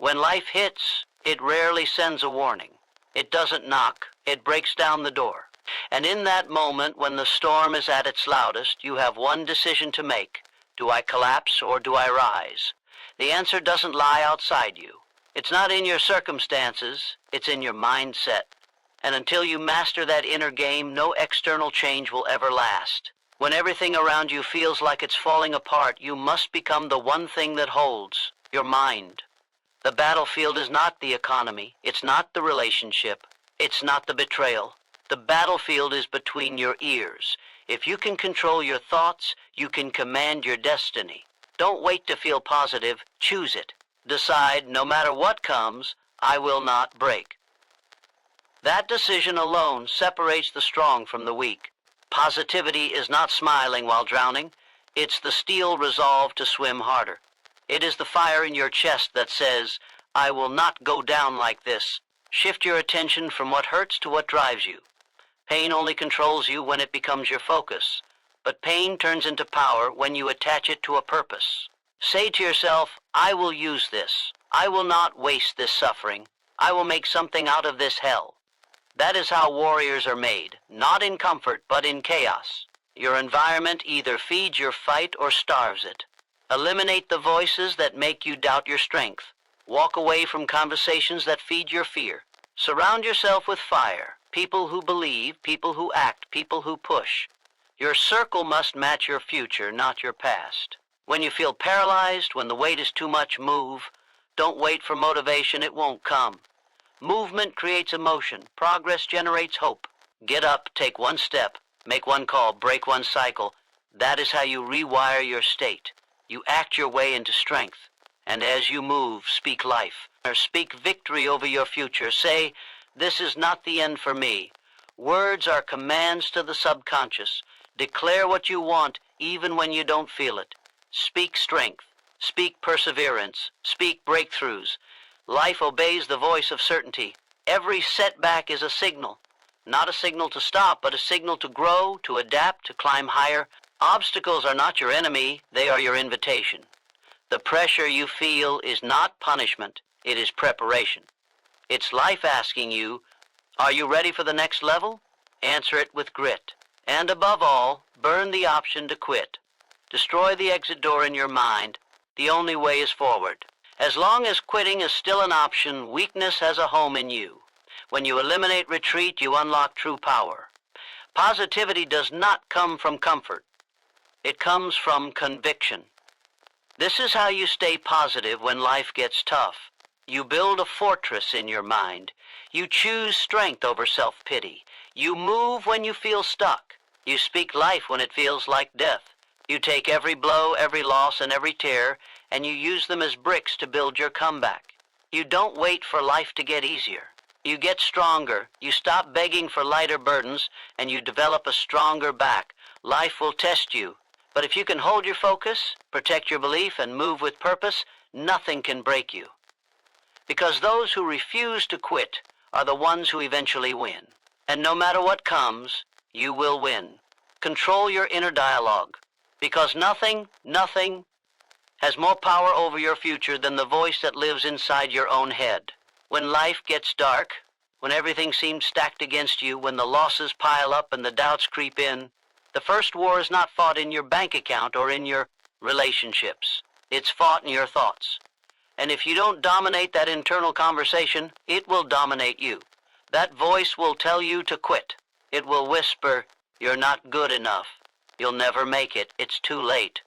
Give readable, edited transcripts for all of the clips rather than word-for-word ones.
When life hits, it rarely sends a warning. It doesn't knock, it breaks down the door. And in that moment, when the storm is at its loudest, you have one decision to make. Do I collapse or do I rise? The answer doesn't lie outside you. It's not in your circumstances, it's in your mindset. And until you master that inner game, no external change will ever last. When everything around you feels like it's falling apart, you must become the one thing that holds, your mind. The battlefield is not the economy, it's not the relationship, it's not the betrayal. The battlefield is between your ears. If you can control your thoughts, you can command your destiny. Don't wait to feel positive, choose it. Decide, no matter what comes, I will not break. That decision alone separates the strong from the weak. Positivity is not smiling while drowning. It's the steel resolve to swim harder. It is the fire in your chest that says, I will not go down like this. Shift your attention from what hurts to what drives you. Pain only controls you when it becomes your focus, but pain turns into power when you attach it to a purpose. Say to yourself, I will use this. I will not waste this suffering. I will make something out of this hell. That is how warriors are made, not in comfort, but in chaos. Your environment either feeds your fight or starves it. Eliminate the voices that make you doubt your strength. Walk away from conversations that feed your fear. Surround yourself with fire, people who believe, people who act, people who push. Your circle must match your future, not your past. When you feel paralyzed, when the weight is too much, move. Don't wait for motivation, it won't come. Movement creates emotion. Progress generates hope. Get up, take one step, make one call, break one cycle. That is how you rewire your state. You act your way into strength. And as you move, speak life. Or speak victory over your future. Say, this is not the end for me. Words are commands to the subconscious. Declare what you want, even when you don't feel it. Speak strength. Speak perseverance. Speak breakthroughs. Life obeys the voice of certainty. Every setback is a signal. Not a signal to stop, but a signal to grow, to adapt, to climb higher. Obstacles are not your enemy, they are your invitation. The pressure you feel is not punishment, it is preparation. It's life asking you, are you ready for the next level? Answer it with grit. And above all, burn the option to quit. Destroy the exit door in your mind. The only way is forward. As long as quitting is still an option, weakness has a home in you. When you eliminate retreat, you unlock true power. Positivity does not come from comfort. It comes from conviction. This is how you stay positive when life gets tough. You build a fortress in your mind. You choose strength over self-pity. You move when you feel stuck. You speak life when it feels like death. You take every blow, every loss, and every tear, and you use them as bricks to build your comeback. You don't wait for life to get easier. You get stronger. You stop begging for lighter burdens, and you develop a stronger back. Life will test you. But if you can hold your focus, protect your belief, and move with purpose, nothing can break you. Because those who refuse to quit are the ones who eventually win. And no matter what comes, you will win. Control your inner dialogue. Because nothing has more power over your future than the voice that lives inside your own head. When life gets dark, when everything seems stacked against you, when the losses pile up and the doubts creep in, the first war is not fought in your bank account or in your relationships. It's fought in your thoughts. And if you don't dominate that internal conversation, it will dominate you. That voice will tell you to quit. It will whisper, you're not good enough. You'll never make it. It's too late.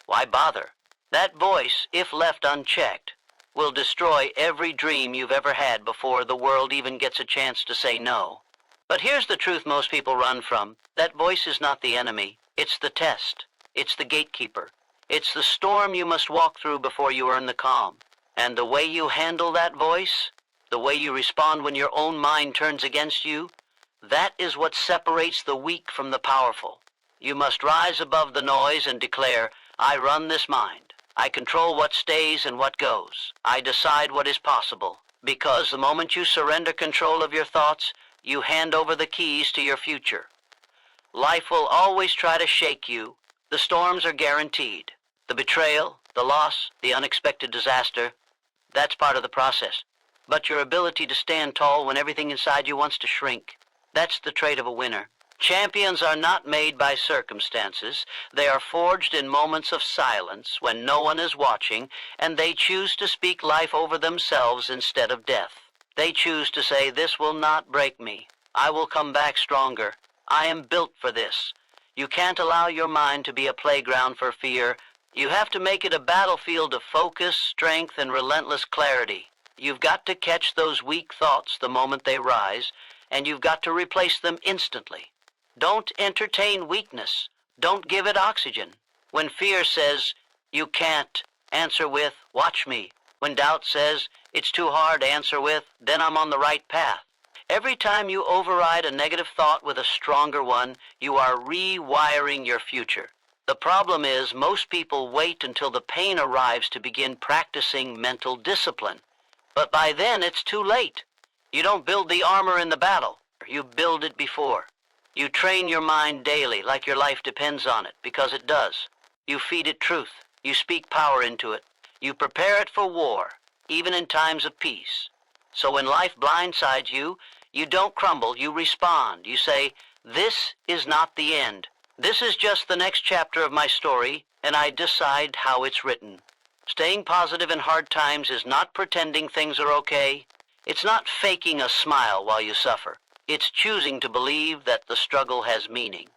Why bother? That voice, if left unchecked, will destroy every dream you've ever had before the world even gets a chance to say no. But here's the truth most people run from. That voice is not the enemy. It's the test. It's the gatekeeper. It's the storm you must walk through before you earn the calm. And the way you handle that voice, the way you respond when your own mind turns against you, that is what separates the weak from the powerful. You must rise above the noise and declare, I run this mind. I control what stays and what goes. I decide what is possible. Because the moment you surrender control of your thoughts, you hand over the keys to your future. Life will always try to shake you. The storms are guaranteed. The betrayal, the loss, the unexpected disaster, That's part of the process. But your ability to stand tall when everything inside you wants to shrink, that's the trait of a winner. Champions are not made by circumstances. They are forged in moments of silence when no one is watching, and they choose to speak life over themselves instead of death. They choose to say, "This will not break me. I will come back stronger. I am built for this." You can't allow your mind to be a playground for fear. You have to make it a battlefield of focus, strength, and relentless clarity. You've got to catch those weak thoughts the moment they rise, and you've got to replace them instantly. Don't entertain weakness. Don't give it oxygen. When fear says, "You can't," answer with, "Watch me." When doubt says, "It's too hard," answer with, "Then I'm on the right path." Every time you override a negative thought with a stronger one, you are rewiring your future. The problem is most people wait until the pain arrives to begin practicing mental discipline. But by then it's too late. You don't build the armor in the battle. You build it before. You train your mind daily like your life depends on it, because it does. You feed it truth. You speak power into it. You prepare it for war, even in times of peace. So when life blindsides you, you don't crumble, you respond. You say, "This is not the end. This is just the next chapter of my story, and I decide how it's written." Staying positive in hard times is not pretending things are okay. It's not faking a smile while you suffer. It's choosing to believe that the struggle has meaning.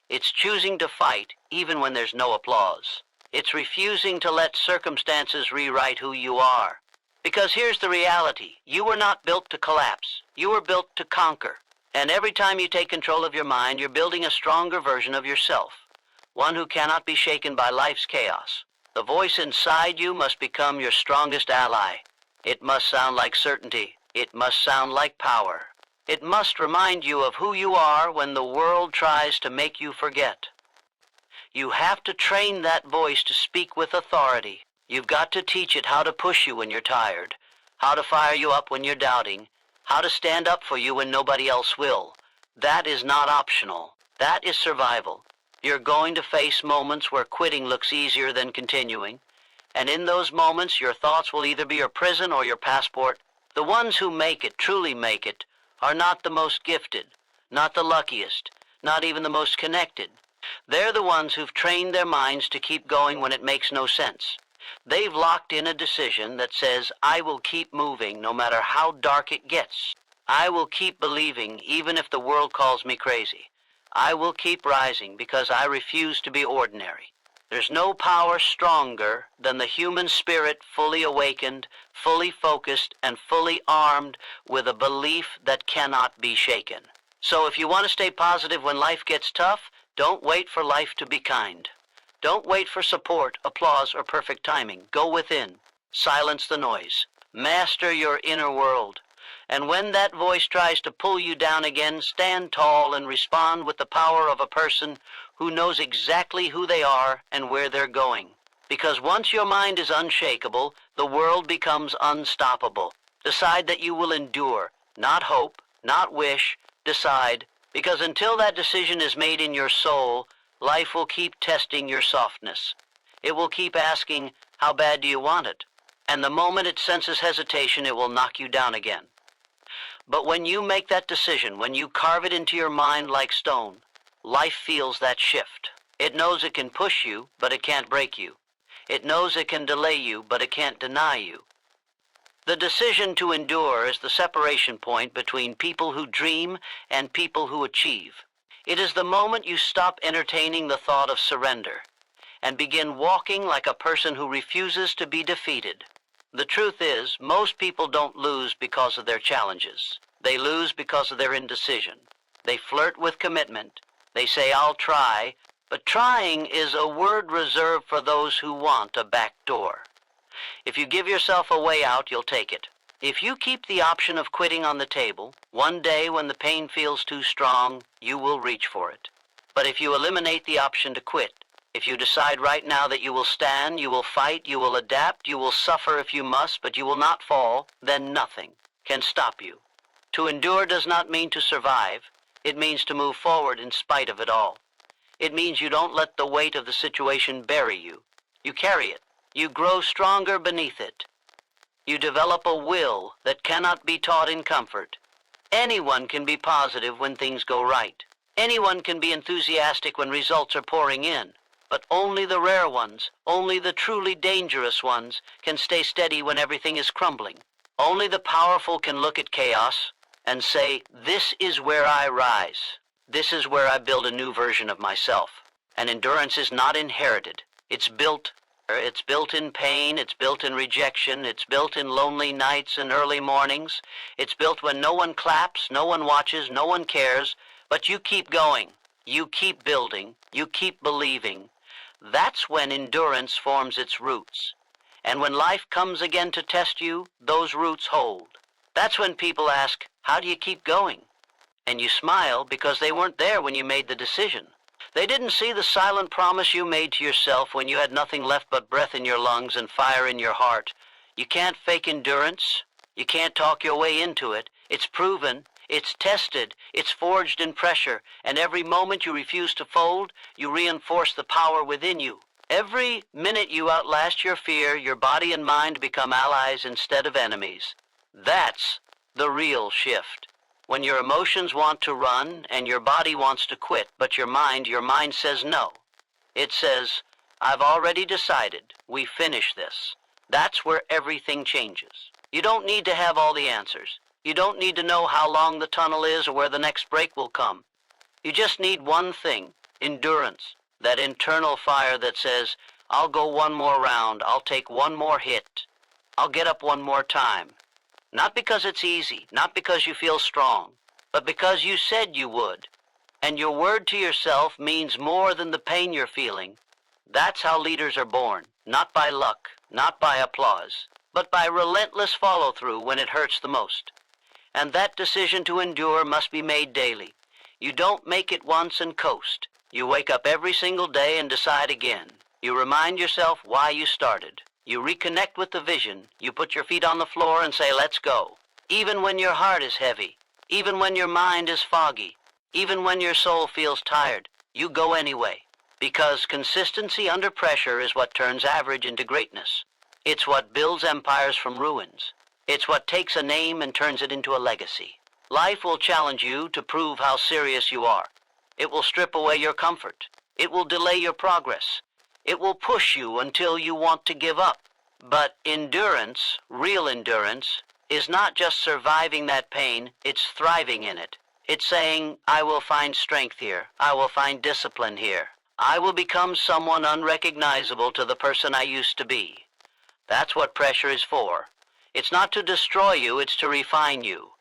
It's choosing to fight even when there's no applause. It's refusing to let circumstances rewrite who you are. Because here's the reality. You were not built to collapse. You were built to conquer. And every time you take control of your mind, you're building a stronger version of yourself, one who cannot be shaken by life's chaos. The voice inside you must become your strongest ally. It must sound like certainty. It must sound like power. It must remind you of who you are when the world tries to make you forget. You have to train that voice to speak with authority. You've got to teach it how to push you when you're tired, how to fire you up when you're doubting, how to stand up for you when nobody else will. That is not optional. That is survival. You're going to face moments where quitting looks easier than continuing, and in those moments your thoughts will either be your prison or your passport. The ones who make it, truly make it, are not the most gifted, not the luckiest, not even the most connected. They're the ones who've trained their minds to keep going when it makes no sense. They've locked in a decision that says, "I will keep moving no matter how dark it gets. I will keep believing even if the world calls me crazy. I will keep rising because I refuse to be ordinary." There's no power stronger than the human spirit fully awakened, fully focused, and fully armed with a belief that cannot be shaken. So if you want to stay positive when life gets tough, don't wait for life to be kind. Don't wait for support, applause, or perfect timing. Go within. Silence the noise. Master your inner world. And when that voice tries to pull you down again, stand tall and respond with the power of a person who knows exactly who they are and where they're going. Because once your mind is unshakable, the world becomes unstoppable. Decide that you will endure, not hope, not wish. Decide, because until that decision is made in your soul, life will keep testing your softness. It will keep asking, "How bad do you want it?" And the moment it senses hesitation, it will knock you down again. But when you make that decision, when you carve it into your mind like stone, life feels that shift. It knows it can push you, but it can't break you. It knows it can delay you, but it can't deny you. The decision to endure is the separation point between people who dream and people who achieve. It is the moment you stop entertaining the thought of surrender and begin walking like a person who refuses to be defeated. The truth is, most people don't lose because of their challenges. They lose because of their indecision. They flirt with commitment. They say, "I'll try," but trying is a word reserved for those who want a back door. If you give yourself a way out, you'll take it. If you keep the option of quitting on the table, one day when the pain feels too strong, you will reach for it. But if you eliminate the option to quit, if you decide right now that you will stand, you will fight, you will adapt, you will suffer if you must, but you will not fall, then nothing can stop you. To endure does not mean to survive. It means to move forward in spite of it all. It means you don't let the weight of the situation bury you. You carry it. You grow stronger beneath it. You develop a will that cannot be taught in comfort. Anyone can be positive when things go right. Anyone can be enthusiastic when results are pouring in. But only the rare ones, only the truly dangerous ones, can stay steady when everything is crumbling. Only the powerful can look at chaos and say, this is where I rise. This is where I build a new version of myself. And endurance is not inherited. It's built. It's built in pain, it's built in rejection, it's built in lonely nights and early mornings. It's built when no one claps, no one watches, no one cares, but you keep going. You keep building. You keep believing. That's when endurance forms its roots. And when life comes again to test you, those roots hold. That's when people ask, how do you keep going? And you smile because they weren't there when you made the decision. They didn't see the silent promise you made to yourself when you had nothing left but breath in your lungs and fire in your heart. You can't fake endurance. You can't talk your way into it. It's proven. It's tested. It's forged in pressure. And every moment you refuse to fold, you reinforce the power within you. Every minute you outlast your fear, your body and mind become allies instead of enemies. That's the real shift. When your emotions want to run and your body wants to quit, but your mind says no. It says, I've already decided, we finish this. That's where everything changes. You don't need to have all the answers. You don't need to know how long the tunnel is or where the next break will come. You just need one thing, endurance, that internal fire that says, I'll go one more round, I'll take one more hit, I'll get up one more time. Not because it's easy, not because you feel strong, but because you said you would. And your word to yourself means more than the pain you're feeling. That's how leaders are born, not by luck, not by applause, but by relentless follow-through when it hurts the most. And that decision to endure must be made daily. You don't make it once and coast. You wake up every single day and decide again. You remind yourself why you started. You reconnect with the vision. You put your feet on the floor and say, let's go. Even when your heart is heavy, even when your mind is foggy, even when your soul feels tired, you go anyway. Because consistency under pressure is what turns average into greatness. It's what builds empires from ruins. It's what takes a name and turns it into a legacy. Life will challenge you to prove how serious you are. It will strip away your comfort. It will delay your progress. It will push you until you want to give up. But endurance, real endurance, is not just surviving that pain, it's thriving in it. It's saying, I will find strength here. I will find discipline here. I will become someone unrecognizable to the person I used to be. That's what pressure is for. It's not to destroy you, it's to refine you.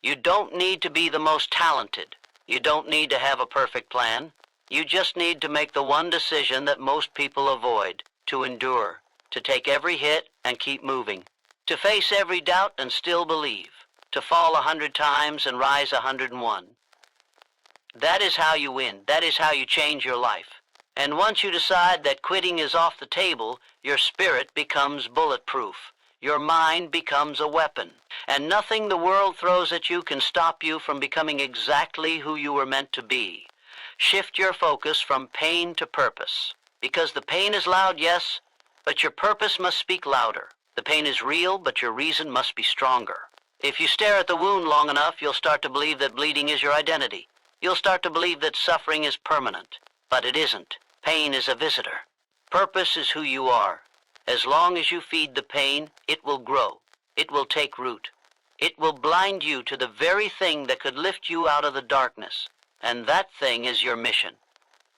You don't need to be the most talented. You don't need to have a perfect plan. You just need to make the one decision that most people avoid, to endure, to take every hit and keep moving, to face every doubt and still believe, to fall 100 times and rise 101. That is how you win. That is how you change your life. And once you decide that quitting is off the table, your spirit becomes bulletproof. Your mind becomes a weapon. And nothing the world throws at you can stop you from becoming exactly who you were meant to be. Shift your focus from pain to purpose. Because the pain is loud, yes, but your purpose must speak louder. The pain is real, but your reason must be stronger. If you stare at the wound long enough, you'll start to believe that bleeding is your identity. You'll start to believe that suffering is permanent. But it isn't. Pain is a visitor. Purpose is who you are. As long as you feed the pain, it will grow. It will take root. It will blind you to the very thing that could lift you out of the darkness. And that thing is your mission.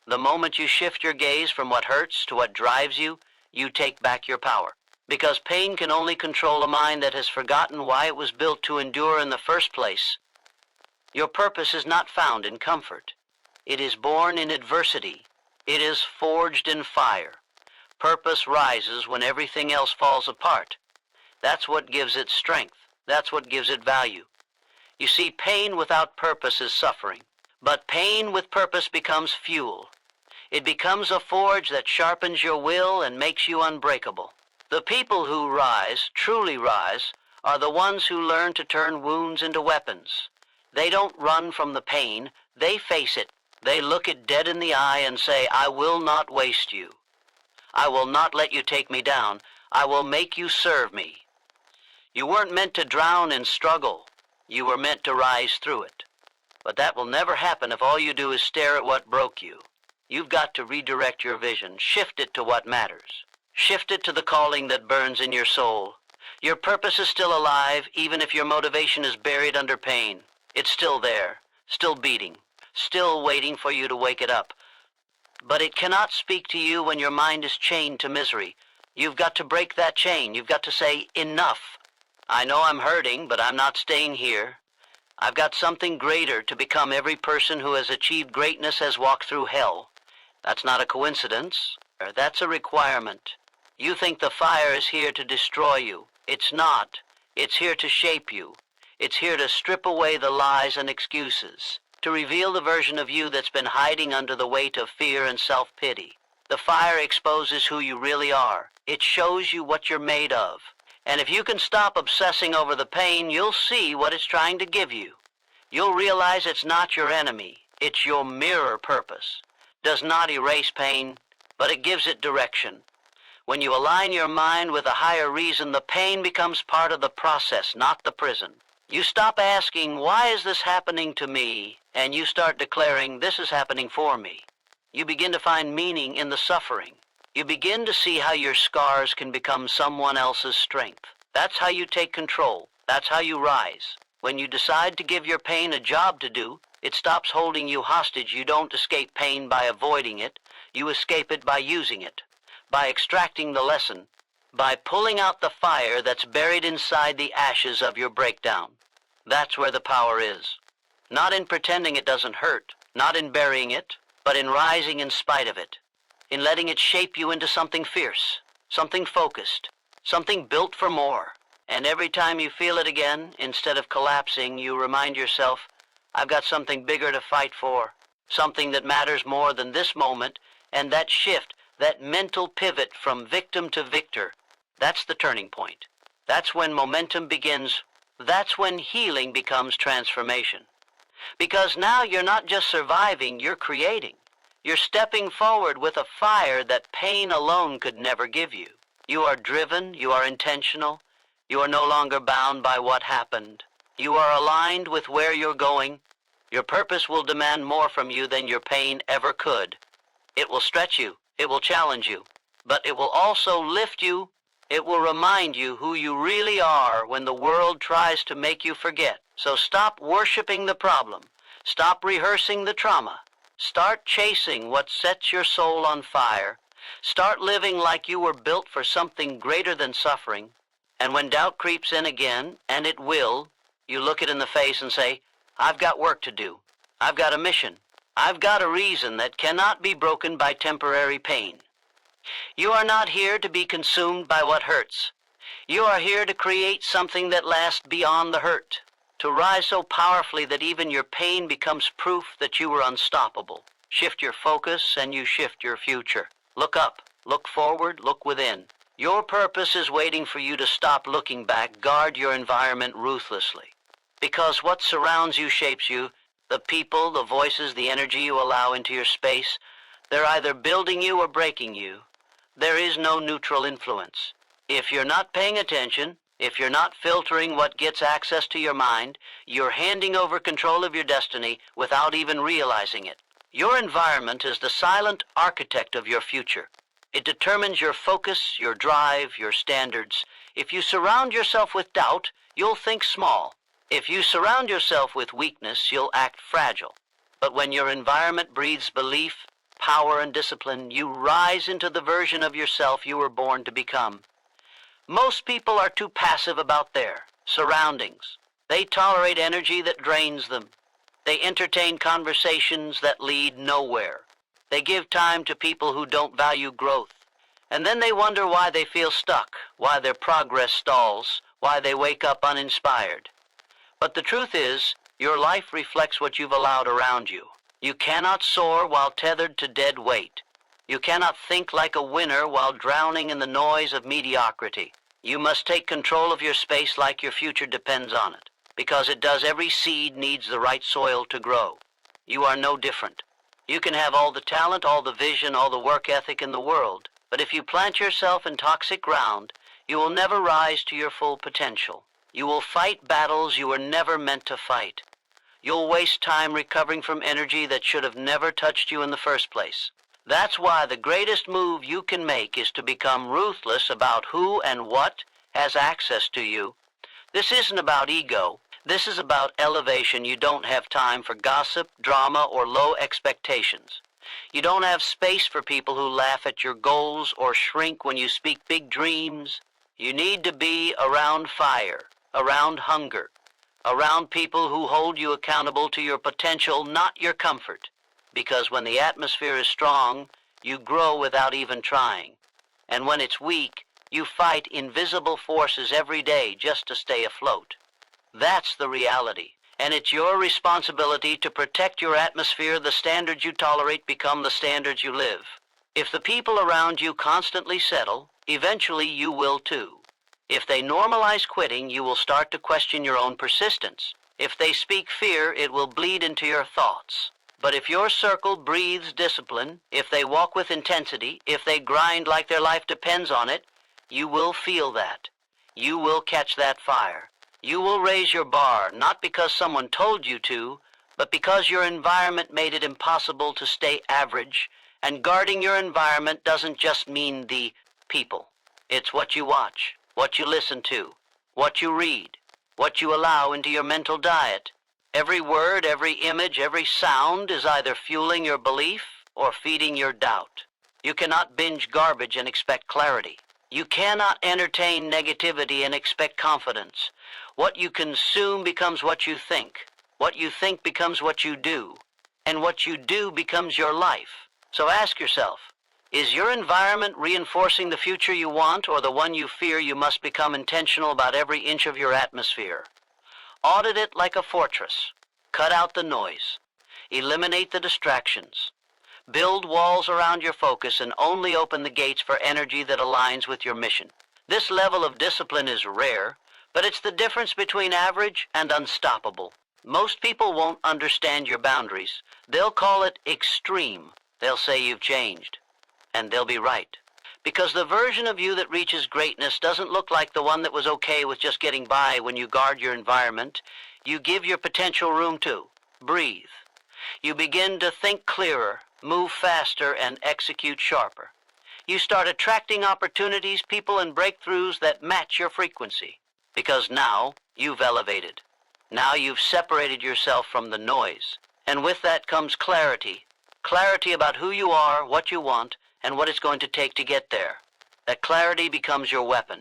The moment you shift your gaze from what hurts to what drives you, you take back your power. Because pain can only control a mind that has forgotten why it was built to endure in the first place. Your purpose is not found in comfort. It is born in adversity. It is forged in fire. Purpose rises when everything else falls apart. That's what gives it strength. That's what gives it value. You see, pain without purpose is suffering. But pain with purpose becomes fuel. It becomes a forge that sharpens your will and makes you unbreakable. The people who rise, truly rise, are the ones who learn to turn wounds into weapons. They don't run from the pain, they face it. They look it dead in the eye and say, I will not waste you. I will not let you take me down. I will make you serve me. You weren't meant to drown in struggle. You were meant to rise through it. But that will never happen if all you do is stare at what broke you. You've got to redirect your vision, shift it to what matters. Shift it to the calling that burns in your soul. Your purpose is still alive, even if your motivation is buried under pain. It's still there, still beating, still waiting for you to wake it up. But it cannot speak to you when your mind is chained to misery. You've got to break that chain. You've got to say, enough. I know I'm hurting, but I'm not staying here. I've got something greater to become. Every person who has achieved greatness has walked through hell. That's not a coincidence, or that's a requirement. You think the fire is here to destroy you. It's not. It's here to shape you. It's here to strip away the lies and excuses, to reveal the version of you that's been hiding under the weight of fear and self-pity. The fire exposes who you really are. It shows you what you're made of. And if you can stop obsessing over the pain, you'll see what it's trying to give you. You'll realize it's not your enemy. It's your mirror purpose. Does not erase pain, but it gives it direction. When you align your mind with a higher reason, the pain becomes part of the process, not the prison. You stop asking, why is this happening to me? And you start declaring, this is happening for me. You begin to find meaning in the suffering. You begin to see how your scars can become someone else's strength. That's how you take control. That's how you rise. When you decide to give your pain a job to do, it stops holding you hostage. You don't escape pain by avoiding it. You escape it by using it, by extracting the lesson, by pulling out the fire that's buried inside the ashes of your breakdown. That's where the power is. Not in pretending it doesn't hurt, not in burying it, but in rising in spite of it, in letting it shape you into something fierce, something focused, something built for more. And every time you feel it again, instead of collapsing, you remind yourself, I've got something bigger to fight for, something that matters more than this moment. And that shift, that mental pivot from victim to victor, that's the turning point. That's when momentum begins. That's when healing becomes transformation. Because now you're not just surviving, you're creating. You're stepping forward with a fire that pain alone could never give you. You are driven, you are intentional, you are no longer bound by what happened. You are aligned with where you're going. Your purpose will demand more from you than your pain ever could. It will stretch you, it will challenge you, but it will also lift you. It will remind you who you really are when the world tries to make you forget. So stop worshiping the problem. Stop rehearsing the trauma. Start chasing what sets your soul on fire. Start living like you were built for something greater than suffering. And when doubt creeps in again, and it will, you look it in the face and say, I've got work to do. I've got a mission. I've got a reason that cannot be broken by temporary pain. You are not here to be consumed by what hurts. You are here to create something that lasts beyond the hurt, to rise so powerfully that even your pain becomes proof that you were unstoppable. Shift your focus and you shift your future. Look up, look forward, look within. Your purpose is waiting for you to stop looking back. Guard your environment ruthlessly. Because what surrounds you shapes you. The people, the voices, the energy you allow into your space, they're either building you or breaking you. There is no neutral influence. If you're not paying attention, if you're not filtering what gets access to your mind, you're handing over control of your destiny without even realizing it. Your environment is the silent architect of your future. It determines your focus, your drive, your standards. If you surround yourself with doubt, you'll think small. If you surround yourself with weakness, you'll act fragile. But when your environment breathes belief, power, and discipline, you rise into the version of yourself you were born to become. Most people are too passive about their surroundings. They tolerate energy that drains them. They entertain conversations that lead nowhere. They give time to people who don't value growth. And then they wonder why they feel stuck, why their progress stalls, why they wake up uninspired. But the truth is, your life reflects what you've allowed around you. You cannot soar while tethered to dead weight. You cannot think like a winner while drowning in the noise of mediocrity. You must take control of your space like your future depends on it, because it does. Every seed needs the right soil to grow. You are no different. You can have all the talent, all the vision, all the work ethic in the world, but if you plant yourself in toxic ground, you will never rise to your full potential. You will fight battles you were never meant to fight. You'll waste time recovering from energy that should have never touched you in the first place. That's why the greatest move you can make is to become ruthless about who and what has access to you. This isn't about ego. This is about elevation. You don't have time for gossip, drama, or low expectations. You don't have space for people who laugh at your goals or shrink when you speak big dreams. You need to be around fire, around hunger, around people who hold you accountable to your potential, not your comfort. Because when the atmosphere is strong, you grow without even trying. And when it's weak, you fight invisible forces every day just to stay afloat. That's the reality. And it's your responsibility to protect your atmosphere. The standards you tolerate become the standards you live. If the people around you constantly settle, eventually you will too. If they normalize quitting, you will start to question your own persistence. If they speak fear, it will bleed into your thoughts. But if your circle breathes discipline, if they walk with intensity, if they grind like their life depends on it, you will feel that. You will catch that fire. You will raise your bar, not because someone told you to, but because your environment made it impossible to stay average. And guarding your environment doesn't just mean the people. It's what you watch, what you listen to, what you read, what you allow into your mental diet. Every word, every image, every sound is either fueling your belief or feeding your doubt. You cannot binge garbage and expect clarity. You cannot entertain negativity and expect confidence. What you consume becomes what you think. What you think becomes what you do. And what you do becomes your life. So ask yourself, is your environment reinforcing the future you want or the one you fear? You must become intentional about every inch of your atmosphere. Audit it like a fortress. Cut out the noise. Eliminate the distractions. Build walls around your focus and only open the gates for energy that aligns with your mission. This level of discipline is rare, but it's the difference between average and unstoppable. Most people won't understand your boundaries. They'll call it extreme. They'll say you've changed. And they'll be right. Because the version of you that reaches greatness doesn't look like the one that was okay with just getting by. When you guard your environment, you give your potential room to breathe. You begin to think clearer, move faster, and execute sharper. You start attracting opportunities, people, and breakthroughs that match your frequency. Because now you've elevated. Now you've separated yourself from the noise. And with that comes clarity. Clarity about who you are, what you want, and what it's going to take to get there. That clarity becomes your weapon.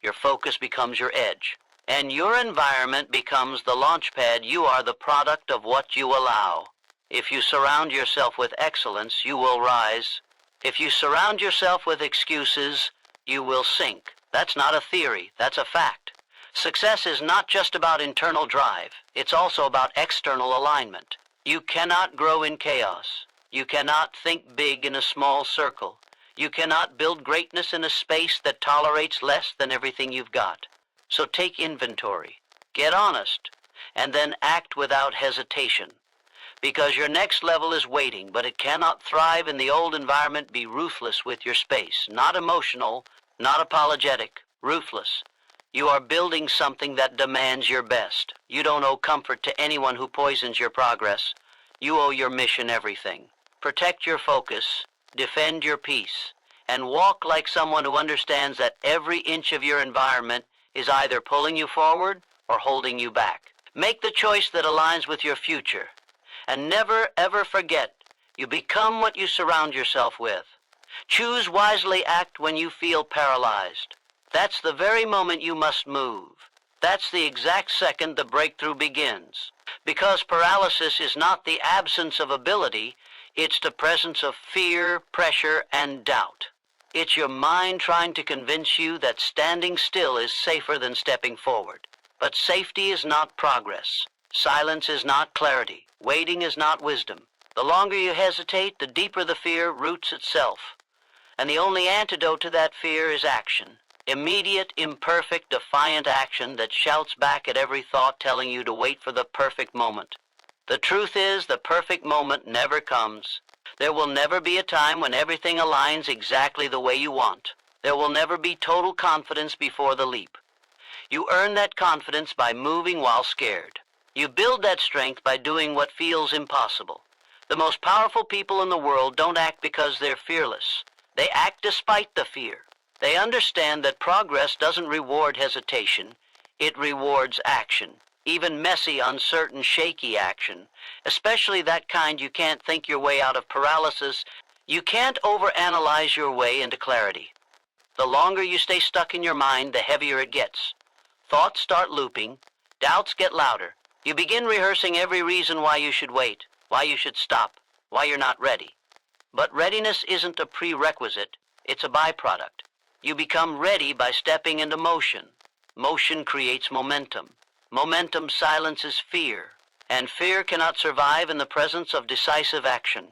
Your focus becomes your edge. And your environment becomes the launch pad. You are the product of what you allow. If you surround yourself with excellence, you will rise. If you surround yourself with excuses, you will sink. That's not a theory, that's a fact. Success is not just about internal drive. It's also about external alignment. You cannot grow in chaos. You cannot think big in a small circle. You cannot build greatness in a space that tolerates less than everything you've got. So take inventory, get honest, and then act without hesitation. Because your next level is waiting, but it cannot thrive in the old environment. Be ruthless with your space, not emotional, not apologetic, ruthless. You are building something that demands your best. You don't owe comfort to anyone who poisons your progress. You owe your mission everything. Protect your focus, defend your peace, and walk like someone who understands that every inch of your environment is either pulling you forward or holding you back. Make the choice that aligns with your future. And never, ever forget, you become what you surround yourself with. Choose wisely, act when you feel paralyzed. That's the very moment you must move. That's the exact second the breakthrough begins. Because paralysis is not the absence of ability, it's the presence of fear, pressure, and doubt. It's your mind trying to convince you that standing still is safer than stepping forward. But safety is not progress. Silence is not clarity. Waiting is not wisdom. The longer you hesitate, the deeper the fear roots itself. And the only antidote to that fear is action. Immediate, imperfect, defiant action that shouts back at every thought telling you to wait for the perfect moment. The truth is, the perfect moment never comes. There will never be a time when everything aligns exactly the way you want. There will never be total confidence before the leap. You earn that confidence by moving while scared. You build that strength by doing what feels impossible. The most powerful people in the world don't act because they're fearless. They act despite the fear. They understand that progress doesn't reward hesitation. It rewards action. Even messy, uncertain, shaky action. Especially that kind you can't think your way out of paralysis. You can't overanalyze your way into clarity. The longer you stay stuck in your mind, the heavier it gets. Thoughts start looping. Doubts get louder. You begin rehearsing every reason why you should wait, why you should stop, why you're not ready. But readiness isn't a prerequisite, it's a byproduct. You become ready by stepping into motion. Motion creates momentum. Momentum silences fear, and fear cannot survive in the presence of decisive action.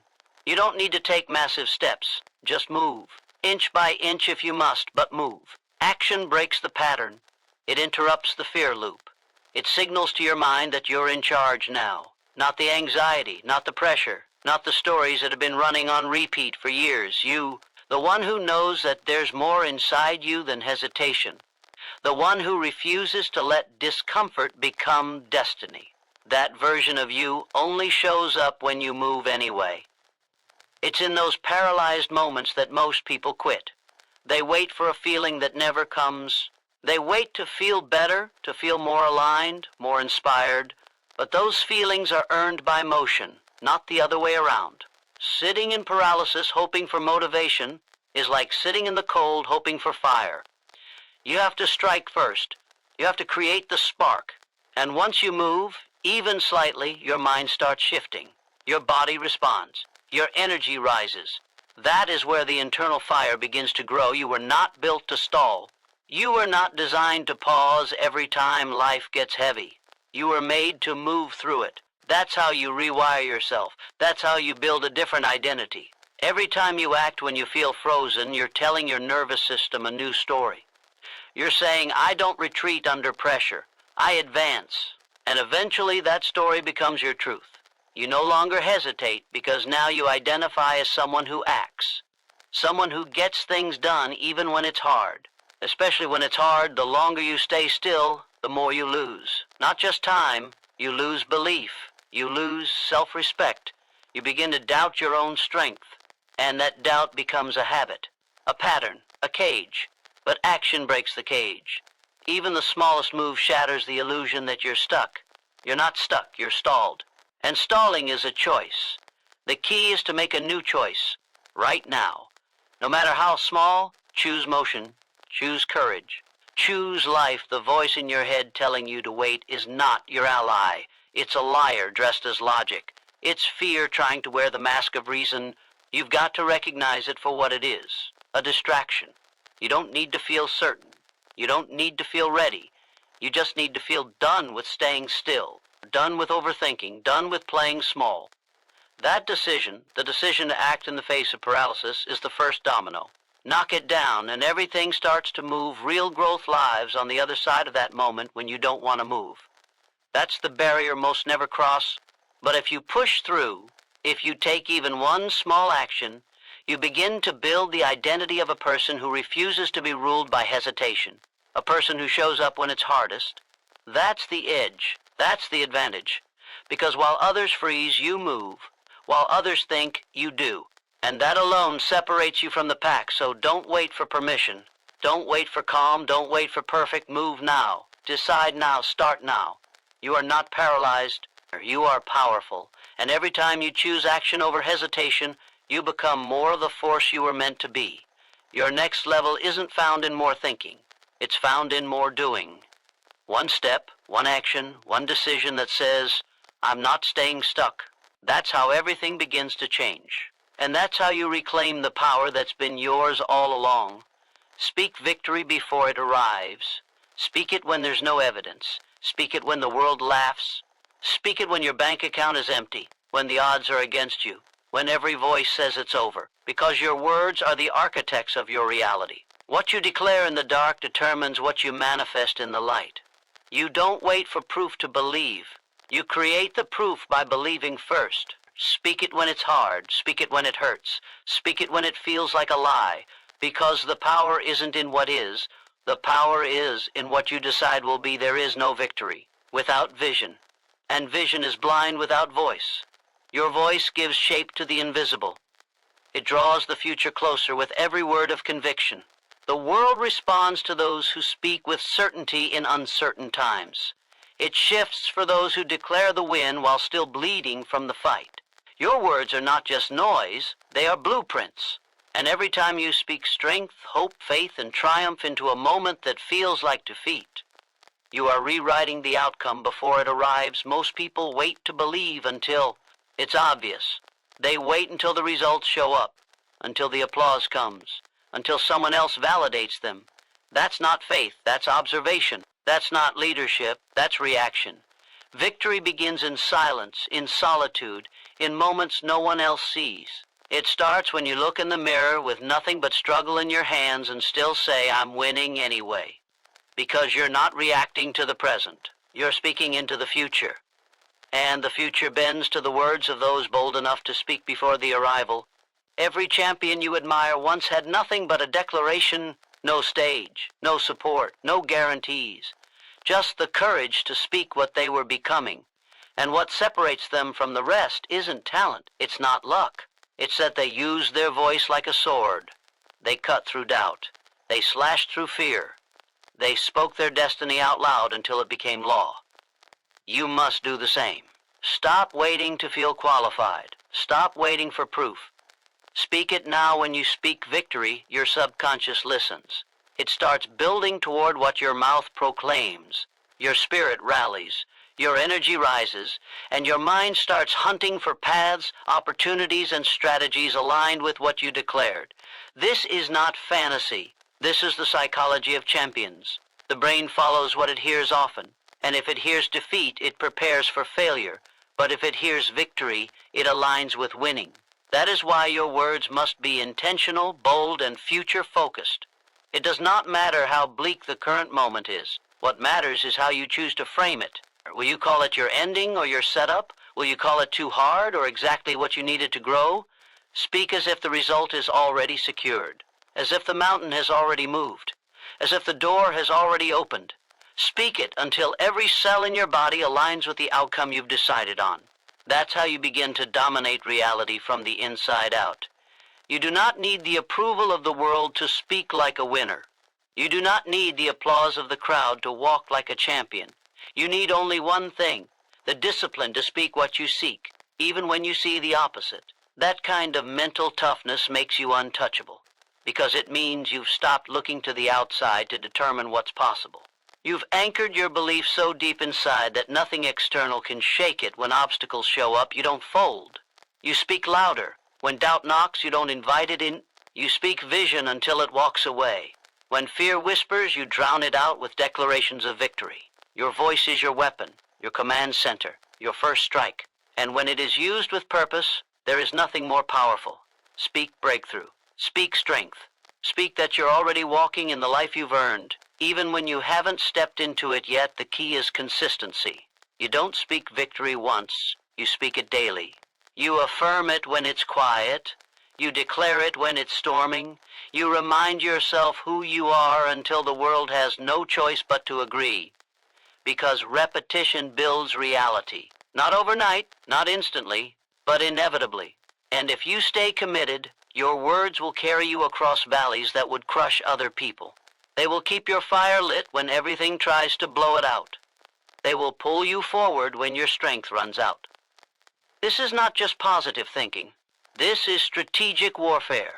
You don't need to take massive steps, just move. Inch by inch if you must, but move. Action breaks the pattern. It interrupts the fear loop. It signals to your mind that you're in charge now. Not the anxiety, not the pressure, not the stories that have been running on repeat for years. You, the one who knows that there's more inside you than hesitation. The one who refuses to let discomfort become destiny. That version of you only shows up when you move anyway. It's in those paralyzed moments that most people quit. They wait for a feeling that never comes. They wait to feel better, to feel more aligned, more inspired. But those feelings are earned by motion, not the other way around. Sitting in paralysis hoping for motivation is like sitting in the cold hoping for fire. You have to strike first. You have to create the spark. And once you move, even slightly, your mind starts shifting. Your body responds. Your energy rises. That is where the internal fire begins to grow. You were not built to stall. You were not designed to pause every time life gets heavy. You were made to move through it. That's how you rewire yourself. That's how you build a different identity. Every time you act when you feel frozen, you're telling your nervous system a new story. You're saying, I don't retreat under pressure. I advance. And eventually that story becomes your truth. You no longer hesitate because now you identify as someone who acts. Someone who gets things done even when it's hard. Especially when it's hard, the longer you stay still, the more you lose. Not just time, you lose belief. You lose self-respect. You begin to doubt your own strength. And that doubt becomes a habit, a pattern, a cage. But action breaks the cage. Even the smallest move shatters the illusion that you're stuck. You're not stuck, you're stalled. And stalling is a choice. The key is to make a new choice, right now. No matter how small, choose motion, choose courage. Choose life. The voice in your head telling you to wait is not your ally. It's a liar dressed as logic. It's fear trying to wear the mask of reason. You've got to recognize it for what it is, a distraction. You don't need to feel certain. You don't need to feel ready. You just need to feel done with staying still. Done with overthinking, done with playing small. That decision, the decision to act in the face of paralysis, is the first domino. Knock it down and everything starts to move. Real growth lives on the other side of that moment when you don't want to move. That's the barrier most never cross. But if you push through, if you take even one small action, you begin to build the identity of a person who refuses to be ruled by hesitation. A person who shows up when it's hardest. That's the edge. That's the advantage. Because while others freeze, you move. While others think, you do. And that alone separates you from the pack, so don't wait for permission. Don't wait for calm. Don't wait for perfect. Move now. Decide now. Start now. You are not paralyzed. You are powerful. And every time you choose action over hesitation, you become more of the force you were meant to be. Your next level isn't found in more thinking. It's found in more doing. One step, one action, one decision that says, I'm not staying stuck. That's how everything begins to change. And that's how you reclaim the power that's been yours all along. Speak victory before it arrives. Speak it when there's no evidence. Speak it when the world laughs. Speak it when your bank account is empty, when the odds are against you, when every voice says it's over. Because your words are the architects of your reality. What you declare in the dark determines what you manifest in the light. You don't wait for proof to believe. You create the proof by believing first. Speak it when it's hard. Speak it when it hurts. Speak it when it feels like a lie. Because the power isn't in what is. The power is in what you decide will be. There is no victory without vision, and vision is blind without voice. Your voice gives shape to the invisible. It draws the future closer with every word of conviction. The world responds to those who speak with certainty in uncertain times. It shifts for those who declare the win while still bleeding from the fight. Your words are not just noise, they are blueprints. And every time you speak strength, hope, faith, and triumph into a moment that feels like defeat, you are rewriting the outcome before it arrives. Most people wait to believe until it's obvious. They wait until the results show up, until the applause comes, until someone else validates them. That's not faith, that's observation. That's not leadership, that's reaction. Victory begins in silence, in solitude, in moments no one else sees. It starts when you look in the mirror with nothing but struggle in your hands and still say, I'm winning anyway. Because you're not reacting to the present. You're speaking into the future. And the future bends to the words of those bold enough to speak before the arrival. Every champion you admire once had nothing but a declaration, no stage, no support, no guarantees. Just the courage to speak what they were becoming. And what separates them from the rest isn't talent, it's not luck. It's that they used their voice like a sword. They cut through doubt. They slashed through fear. They spoke their destiny out loud until it became law. You must do the same. Stop waiting to feel qualified. Stop waiting for proof. Speak it now. When you speak victory, your subconscious listens. It starts building toward what your mouth proclaims. Your spirit rallies. Your energy rises, and your mind starts hunting for paths, opportunities, and strategies aligned with what you declared. This is not fantasy. This is the psychology of champions. The brain follows what it hears often, and if it hears defeat, it prepares for failure. But if it hears victory, it aligns with winning. That is why your words must be intentional, bold, and future-focused. It does not matter how bleak the current moment is. What matters is how you choose to frame it. Will you call it your ending or your setup? Will you call it too hard or exactly what you needed to grow? Speak as if the result is already secured, as if the mountain has already moved, as if the door has already opened. Speak it until every cell in your body aligns with the outcome you've decided on. That's how you begin to dominate reality from the inside out. You do not need the approval of the world to speak like a winner. You do not need the applause of the crowd to walk like a champion. You need only one thing, the discipline to speak what you seek, even when you see the opposite. That kind of mental toughness makes you untouchable, because it means you've stopped looking to the outside to determine what's possible. You've anchored your belief so deep inside that nothing external can shake it. When obstacles show up, you don't fold. You speak louder. When doubt knocks, you don't invite it in. You speak vision until it walks away. When fear whispers, you drown it out with declarations of victory. Your voice is your weapon, your command center, your first strike. And when it is used with purpose, there is nothing more powerful. Speak breakthrough. Speak strength. Speak that you're already walking in the life you've earned. Even when you haven't stepped into it yet, the key is consistency. You don't speak victory once, you speak it daily. You affirm it when it's quiet. You declare it when it's storming. You remind yourself who you are until the world has no choice but to agree. Because repetition builds reality. Not overnight, not instantly, but inevitably. And if you stay committed, your words will carry you across valleys that would crush other people. They will keep your fire lit when everything tries to blow it out. They will pull you forward when your strength runs out. This is not just positive thinking. This is strategic warfare.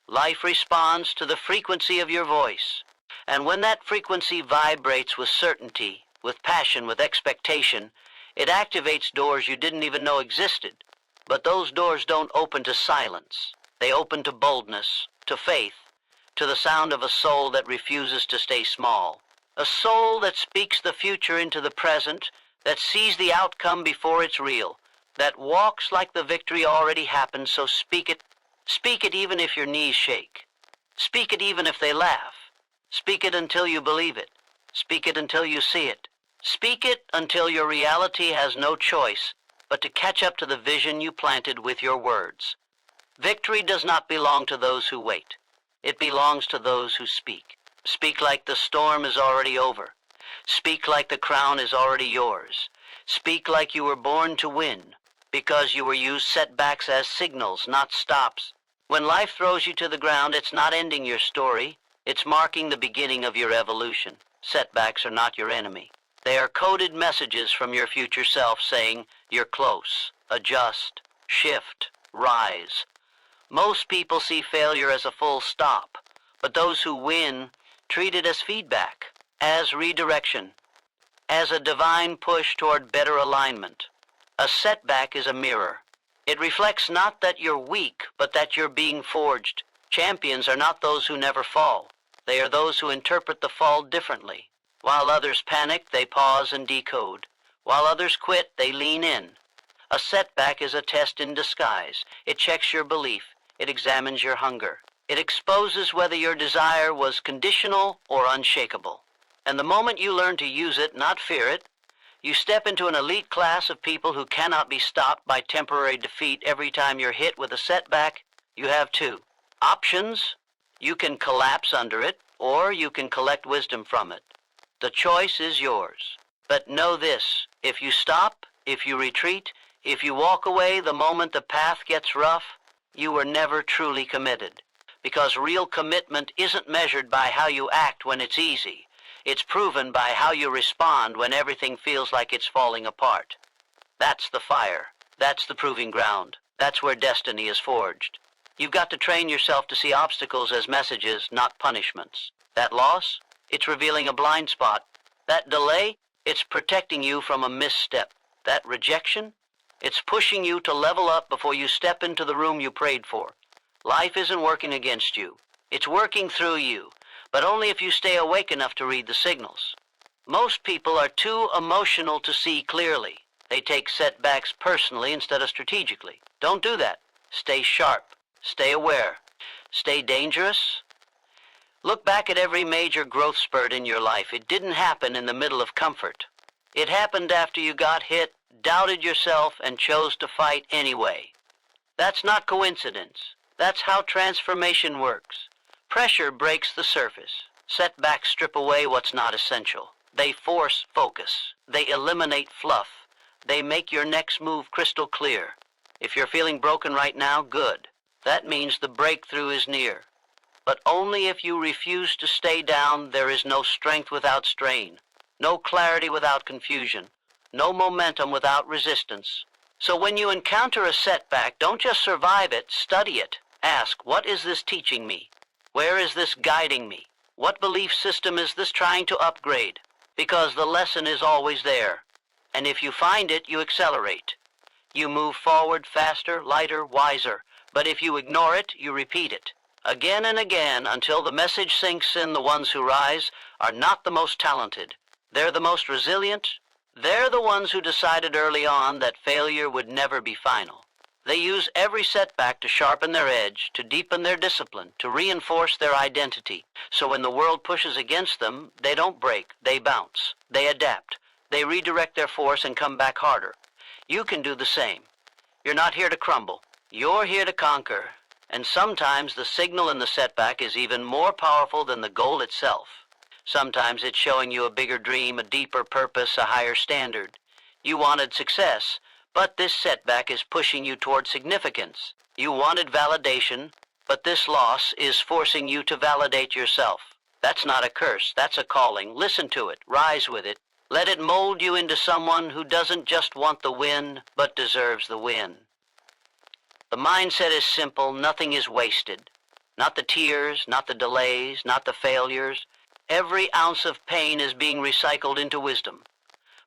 Life responds to the frequency of your voice. And when that frequency vibrates with certainty, with passion, with expectation, it activates doors you didn't even know existed. But those doors don't open to silence. They open to boldness, to faith, to the sound of a soul that refuses to stay small. A soul that speaks the future into the present, that sees the outcome before it's real, that walks like the victory already happened. So speak it. Speak it even if your knees shake. Speak it even if they laugh. Speak it until you believe it. Speak it until you see it. Speak it until your reality has no choice but to catch up to the vision you planted with your words. Victory does not belong to those who wait. It belongs to those who speak. Speak like the storm is already over. Speak like the crown is already yours. Speak like you were born to win, because you were used setbacks as signals, not stops. When life throws you to the ground, it's not ending your story. It's marking the beginning of your evolution. Setbacks are not your enemy. They are coded messages from your future self saying, you're close, adjust, shift, rise. Most people see failure as a full stop, but those who win treat it as feedback, as redirection, as a divine push toward better alignment. A setback is a mirror. It reflects not that you're weak, but that you're being forged. Champions are not those who never fall. They are those who interpret the fall differently. While others panic, they pause and decode. While others quit, they lean in. A setback is a test in disguise. It checks your belief. It examines your hunger. It exposes whether your desire was conditional or unshakable. And the moment you learn to use it, not fear it, you step into an elite class of people who cannot be stopped by temporary defeat. Every time you're hit with a setback, you have two options. You can collapse under it, or you can collect wisdom from it. The choice is yours. But know this, if you stop, if you retreat, if you walk away the moment the path gets rough, you were never truly committed. Because real commitment isn't measured by how you act when it's easy. It's proven by how you respond when everything feels like it's falling apart. That's the fire. That's the proving ground. That's where destiny is forged. You've got to train yourself to see obstacles as messages, not punishments. That loss, it's revealing a blind spot. That delay, it's protecting you from a misstep. That rejection, it's pushing you to level up before you step into the room you prayed for. Life isn't working against you. It's working through you, but only if you stay awake enough to read the signals. Most people are too emotional to see clearly. They take setbacks personally instead of strategically. Don't do that. Stay sharp. Stay aware. Stay dangerous. Look back at every major growth spurt in your life. It didn't happen in the middle of comfort. It happened after you got hit, doubted yourself, and chose to fight anyway. That's not coincidence. That's how transformation works. Pressure breaks the surface. Setbacks strip away what's not essential. They force focus. They eliminate fluff. They make your next move crystal clear. If you're feeling broken right now, good. That means the breakthrough is near. But only if you refuse to stay down. There is no strength without strain, no clarity without confusion, no momentum without resistance. So when you encounter a setback, don't just survive it, study it. Ask, what is this teaching me? Where is this guiding me? What belief system is this trying to upgrade? Because the lesson is always there. And if you find it, you accelerate. You move forward faster, lighter, wiser. But if you ignore it, you repeat it. Again and again until the message sinks in. The ones who rise are not the most talented. They're the most resilient. They're the ones who decided early on that failure would never be final. They use every setback to sharpen their edge, to deepen their discipline, to reinforce their identity. So when the world pushes against them, they don't break, they bounce. They adapt. They redirect their force and come back harder. You can do the same. You're not here to crumble. You're here to conquer. And sometimes the signal in the setback is even more powerful than the goal itself. Sometimes it's showing you a bigger dream, a deeper purpose, a higher standard. You wanted success, but this setback is pushing you toward significance. You wanted validation, but this loss is forcing you to validate yourself. That's not a curse, that's a calling. Listen to it, rise with it. Let it mold you into someone who doesn't just want the win, but deserves the win. The mindset is simple, nothing is wasted. Not the tears, not the delays, not the failures. Every ounce of pain is being recycled into wisdom.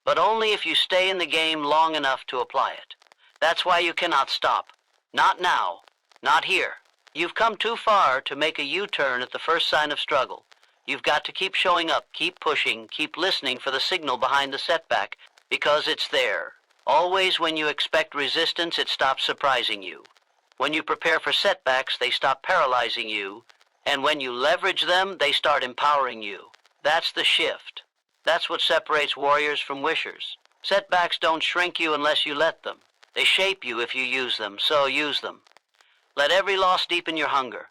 But only if you stay in the game long enough to apply it. That's why you cannot stop. Not now. Not here. You've come too far to make a U-turn at the first sign of struggle. You've got to keep showing up, keep pushing, keep listening for the signal behind the setback, because it's there. Always when you expect resistance, it stops surprising you. When you prepare for setbacks, they stop paralyzing you. And when you leverage them, they start empowering you. That's the shift. That's what separates warriors from wishers. Setbacks don't shrink you unless you let them. They shape you if you use them, so use them. Let every loss deepen your hunger.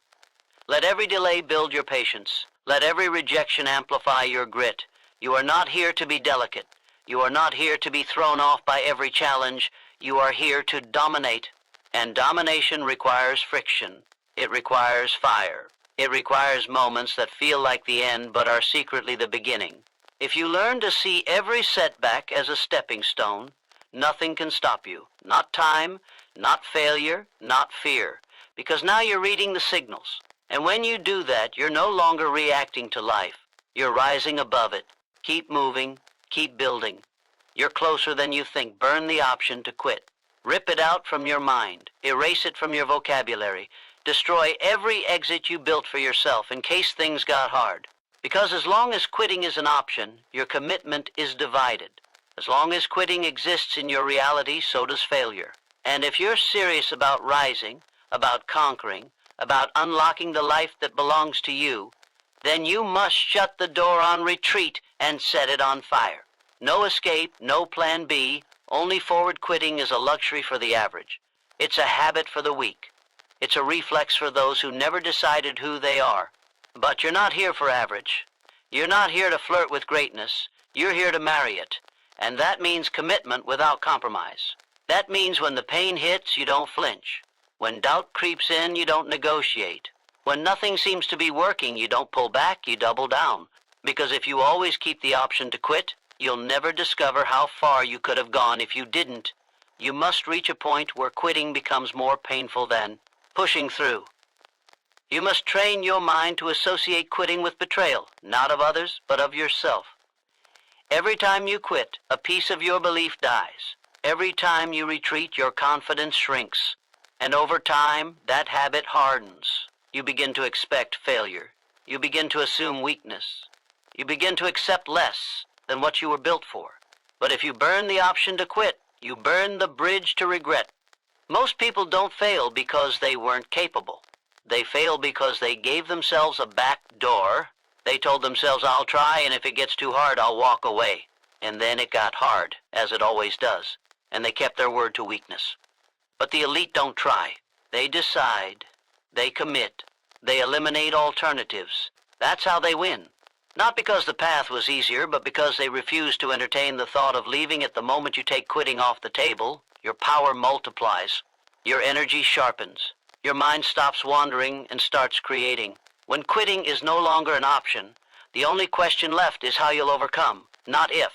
Let every delay build your patience. Let every rejection amplify your grit. You are not here to be delicate. You are not here to be thrown off by every challenge. You are here to dominate. And domination requires friction. It requires fire. It requires moments that feel like the end but are secretly the beginning. If you learn to see every setback as a stepping stone, nothing can stop you. Not time, not failure, not fear. Because now you're reading the signals. And when you do that, you're no longer reacting to life. You're rising above it. Keep moving. Keep building. You're closer than you think. Burn the option to quit. Rip it out from your mind. Erase it from your vocabulary. Destroy every exit you built for yourself in case things got hard. Because as long as quitting is an option, your commitment is divided. As long as quitting exists in your reality, so does failure. And if you're serious about rising, about conquering, about unlocking the life that belongs to you, then you must shut the door on retreat and set it on fire. No escape, no plan B, only forward quitting is a luxury for the average. It's a habit for the weak. It's a reflex for those who never decided who they are. But you're not here for average. You're not here to flirt with greatness. You're here to marry it. And that means commitment without compromise. That means when the pain hits, you don't flinch. When doubt creeps in, you don't negotiate. When nothing seems to be working, you don't pull back, you double down. Because if you always keep the option to quit, you'll never discover how far you could have gone if you didn't. You must reach a point where quitting becomes more painful than pushing through. You must train your mind to associate quitting with betrayal, not of others, but of yourself. Every time you quit, a piece of your belief dies. Every time you retreat, your confidence shrinks. And over time, that habit hardens. You begin to expect failure. You begin to assume weakness. You begin to accept less than what you were built for. But if you burn the option to quit, you burn the bridge to regret. Most people don't fail because they weren't capable. They fail because they gave themselves a back door. They told themselves, I'll try, and if it gets too hard, I'll walk away. And then it got hard, as it always does, and they kept their word to weakness. But the elite don't try. They decide. They commit. They eliminate alternatives. That's how they win. Not because the path was easier, but because they refuse to entertain the thought of leaving at the moment you take quitting off the table. Your power multiplies. Your energy sharpens. Your mind stops wandering and starts creating. When quitting is no longer an option, the only question left is how you'll overcome, not if.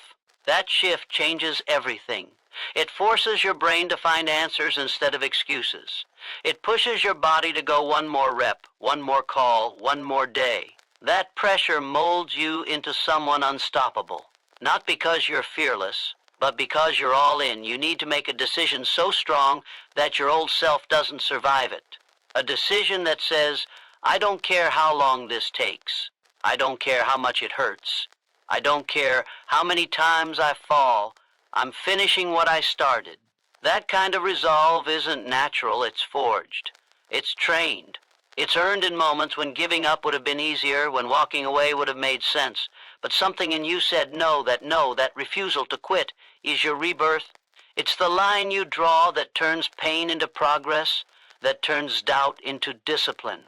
That shift changes everything. It forces your brain to find answers instead of excuses. It pushes your body to go one more rep, one more call, one more day. That pressure molds you into someone unstoppable. Not because you're fearless, but because you're all in. You need to make a decision so strong that your old self doesn't survive it. A decision that says, I don't care how long this takes. I don't care how much it hurts. I don't care how many times I fall. I'm finishing what I started. That kind of resolve isn't natural, it's forged. It's trained. It's earned in moments when giving up would have been easier, when walking away would have made sense. But something in you said no, that refusal to quit is your rebirth. It's the line you draw that turns pain into progress, that turns doubt into discipline.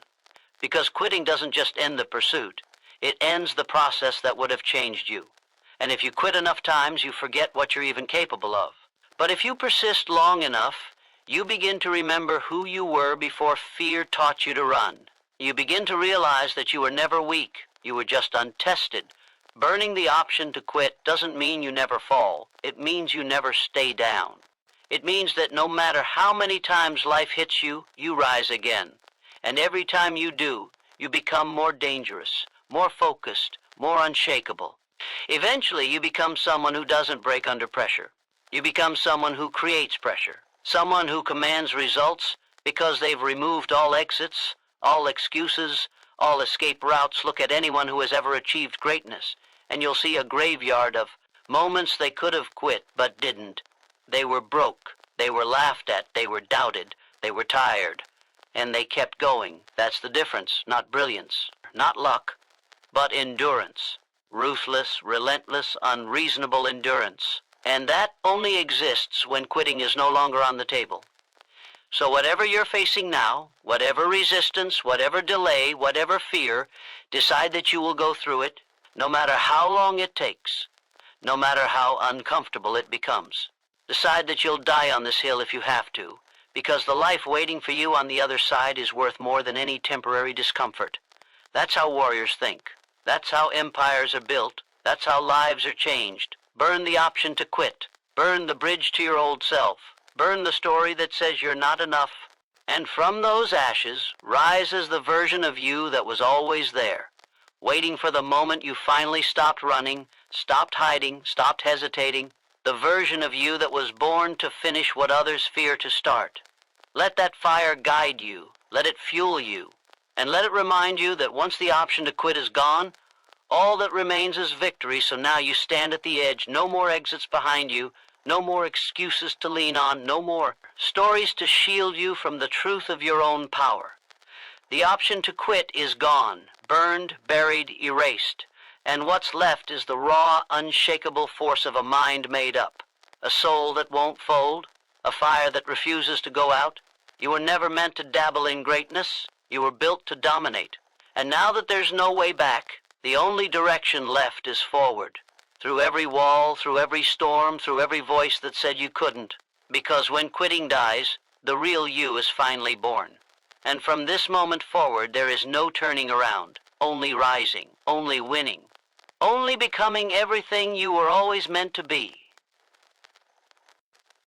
Because quitting doesn't just end the pursuit. It ends the process that would have changed you. And if you quit enough times, you forget what you're even capable of. But if you persist long enough, you begin to remember who you were before fear taught you to run. You begin to realize that you were never weak. You were just untested. Burning the option to quit doesn't mean you never fall. It means you never stay down. It means that no matter how many times life hits you, you rise again. And every time you do, you become more dangerous, more focused, more unshakable. Eventually, you become someone who doesn't break under pressure. You become someone who creates pressure. Someone who commands results because they've removed all exits, all excuses, all escape routes. Look at anyone who has ever achieved greatness, and you'll see a graveyard of moments they could have quit but didn't. They were broke. They were laughed at. They were doubted. They were tired. And they kept going. That's the difference. Not brilliance, not luck, but endurance. Ruthless, relentless, unreasonable endurance. And that only exists when quitting is no longer on the table. So whatever you're facing now, whatever resistance, whatever delay, whatever fear, decide that you will go through it, no matter how long it takes, no matter how uncomfortable it becomes. Decide that you'll die on this hill if you have to, because the life waiting for you on the other side is worth more than any temporary discomfort. That's how warriors think. That's how empires are built. That's how lives are changed. Burn the option to quit. Burn the bridge to your old self. Burn the story that says you're not enough. And from those ashes rises the version of you that was always there, waiting for the moment you finally stopped running, stopped hiding, stopped hesitating, the version of you that was born to finish what others fear to start. Let that fire guide you, let it fuel you, and let it remind you that once the option to quit is gone, all that remains is victory. So now you stand at the edge, no more exits behind you, no more excuses to lean on, no more stories to shield you from the truth of your own power. The option to quit is gone, burned, buried, erased, and what's left is the raw, unshakable force of a mind made up, a soul that won't fold, a fire that refuses to go out. You were never meant to dabble in greatness. You were built to dominate. And now that there's no way back, the only direction left is forward, through every wall, through every storm, through every voice that said you couldn't. Because when quitting dies, the real you is finally born. And from this moment forward, there is no turning around, only rising, only winning, only becoming everything you were always meant to be.